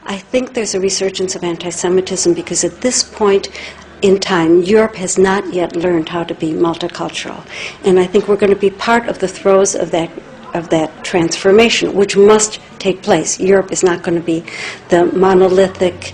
I think there's a resurgence of anti-Semitism because at this point in time, Europe has not yet learned how to be multicultural. And I think we're going to be part of the throes of that transformation, which must take place. Europe is not going to be the monolithic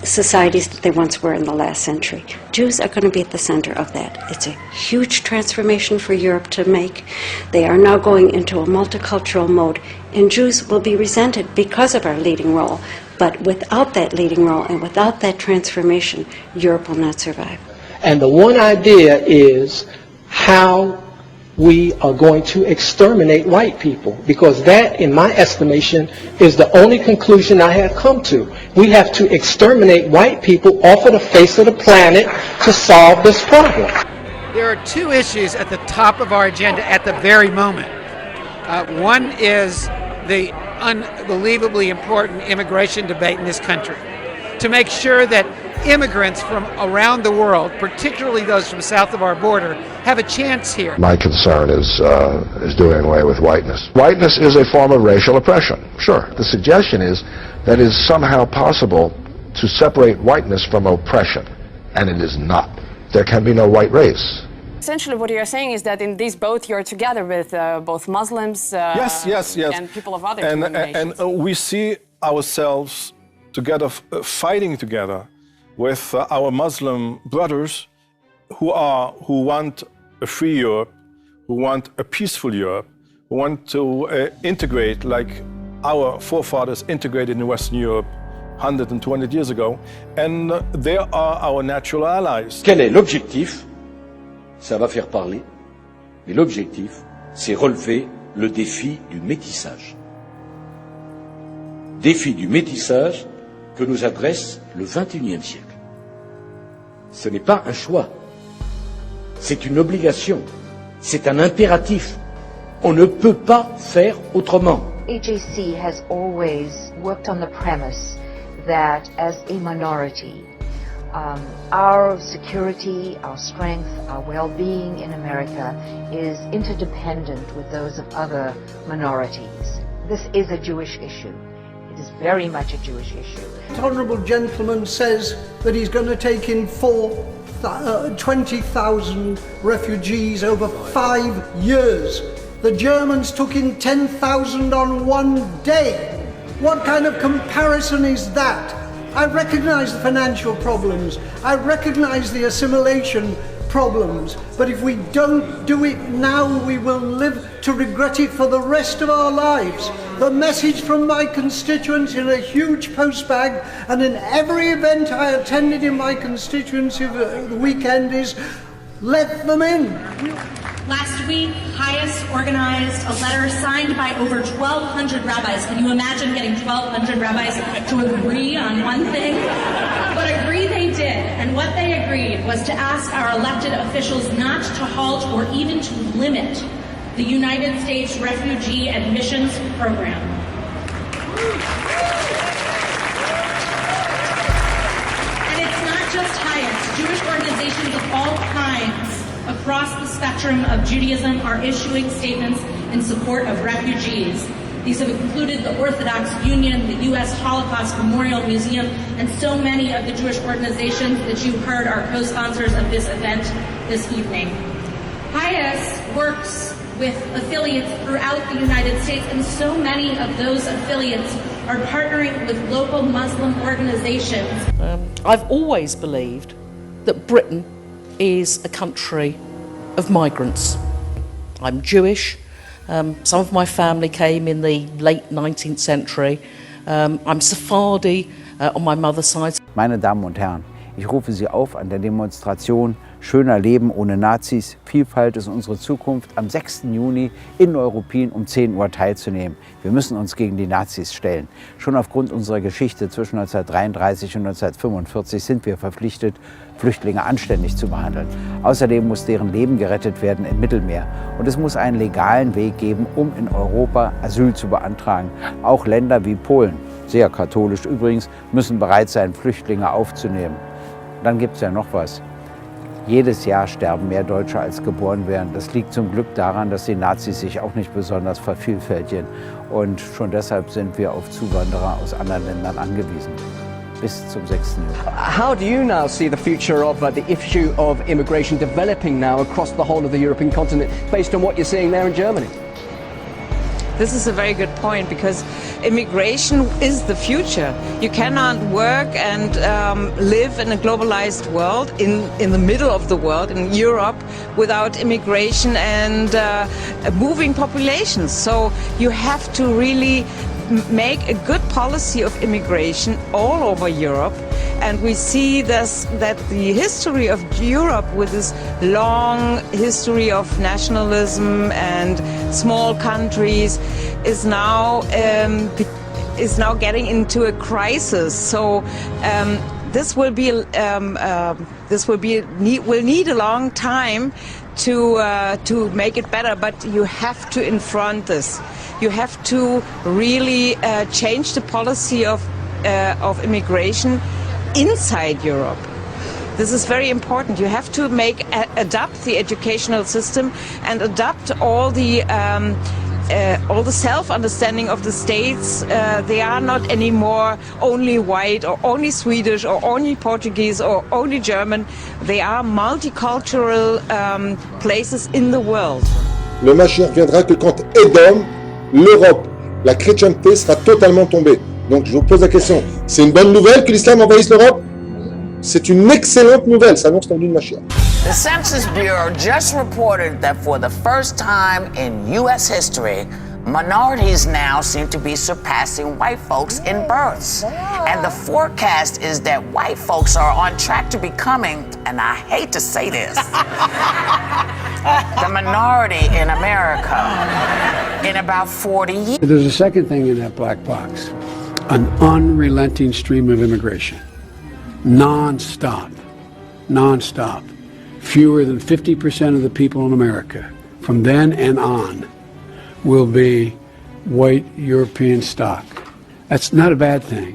societies that they once were in the last century. Jews are going to be at the center of that. It's a huge transformation for Europe to make. They are now going into a multicultural mode, and Jews will be resented because of our leading role. But without that leading role and without that transformation, Europe will not survive. And the one idea is how we are going to exterminate white people, because that, in my estimation, is the only conclusion I have come to. We have to exterminate white people off of the face of the planet to solve this problem. There are two issues at the top of our agenda at the very moment. One is the unbelievably important immigration debate in this country, to make sure that immigrants from around the world, particularly those from south of our border, have a chance here. My concern is doing away with whiteness. Whiteness is a form of racial oppression, sure. The suggestion is that it is somehow possible to separate whiteness from oppression, and it is not. There can be no white race. Essentially what you're saying is that in these both you're together with both Muslims yes. and people of other denominations. And we see ourselves together, fighting together with our Muslim brothers who want a free Europe, who want a peaceful Europe, who want to integrate like our forefathers integrated in Western Europe 120 years ago, and they are our natural allies. Quel est l'objectif? Ça va faire parler, mais l'objectif, c'est relever le défi du métissage. Défi du métissage que nous adresse le XXIe siècle. Ce n'est pas un choix, c'est une obligation, c'est un impératif. On ne peut pas faire autrement. AJC has always worked on the premise that as a minority, our security, our strength, our well-being in America is interdependent with those of other minorities. This is a Jewish issue. It is very much a Jewish issue. The honourable gentleman says that he's going to take in 20,000 refugees over 5 years. The Germans took in 10,000 on one day. What kind of comparison is that? I recognize the financial problems. I recognize the assimilation problems. But if we don't do it now, we will live to regret it for the rest of our lives. The message from my constituents in a huge postbag and in every event I attended in my constituency the weekend is, let them in. Last week, Hayes organized a letter signed by over 1,200 rabbis. Can you imagine getting 1,200 rabbis to agree on one thing? But agree they did, and what they agreed was to ask our elected officials not to halt or even to limit the United States Refugee Admissions Program. And it's not just Hayes. Jewish organizations of all kinds across the spectrum of Judaism are issuing statements in support of refugees. These have included the Orthodox Union, the U.S. Holocaust Memorial Museum, and so many of the Jewish organizations that you heard are co-sponsors of this event this evening. Hayes works with affiliates throughout the United States, and so many of those affiliates are partnering with local Muslim organizations. I've always believed that Britain is a country of migrants. I'm Jewish. Some of my family came in the late 19th century. I'm Sephardi on my mother's side. Meine Damen und Herren, ich rufe Sie auf an der Demonstration Schöner Leben ohne Nazis, Vielfalt ist unsere Zukunft am 6. Juni in Europin um 10 Uhr teilzunehmen. Wir müssen uns gegen die Nazis stellen. Schon aufgrund unserer Geschichte zwischen 1933 und 1945 sind wir verpflichtet, Flüchtlinge anständig zu behandeln. Außerdem muss deren Leben gerettet werden im Mittelmeer. Und es muss einen legalen Weg geben, um in Europa Asyl zu beantragen. Auch Länder wie Polen, sehr katholisch übrigens, müssen bereit sein, Flüchtlinge aufzunehmen. Dann gibt es ja noch was. Jedes Jahr sterben mehr Deutsche, als geboren werden. Das liegt zum Glück daran, dass die Nazis sich auch nicht besonders vervielfältigen. Und schon deshalb sind wir auf Zuwanderer aus anderen Ländern angewiesen. Bis zum 6. Juni. How do you now see the future of the issue of immigration developing now across the whole of the European continent, based on what you're seeing there in Germany? This is a very good point, because immigration is the future. You cannot work and live in a globalized world, in the middle of the world, in Europe, without immigration and moving populations. So you have to really make a good policy of immigration all over Europe. And we see this, that the history of Europe, with this long history of nationalism and small countries, is now getting into a crisis. So this will need a long time to make it better. But you have to confront this. You have to really change the policy of immigration inside Europe. This is very important. You have to adapt the educational system and adapt all the self-understanding of the states. They are not anymore only white or only Swedish or only Portuguese or only German. They are multicultural places in the world. Le Mashiach viendra que quand Édom, l'Europe, la chrétienté sera totalement tombée. Donc je vous pose la question, c'est une bonne nouvelle que l'islam envahisse l'Europe? C'est une excellente nouvelle, ça annonce l'envie de Mashiach. The Census Bureau just reported that for the first time in U.S. history, minorities now seem to be surpassing white folks in births. And the forecast is that white folks are on track to becoming, and I hate to say this, the minority in America in about 40 years. There's a second thing in that black box. An unrelenting stream of immigration. Non-stop. Non-stop. Fewer than 50% of the people in America, from then and on, will be white European stock. That's not a bad thing.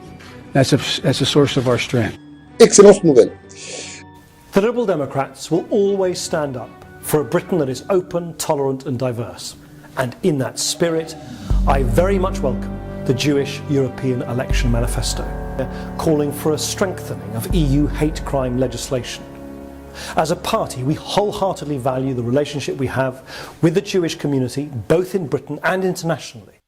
That's a source of our strength. Excellente nouvelle. The Liberal Democrats will always stand up for a Britain that is open, tolerant and diverse. And in that spirit, I very much welcome the Jewish European Election Manifesto, calling for a strengthening of EU hate crime legislation. As a party, we wholeheartedly value the relationship we have with the Jewish community, both in Britain and internationally.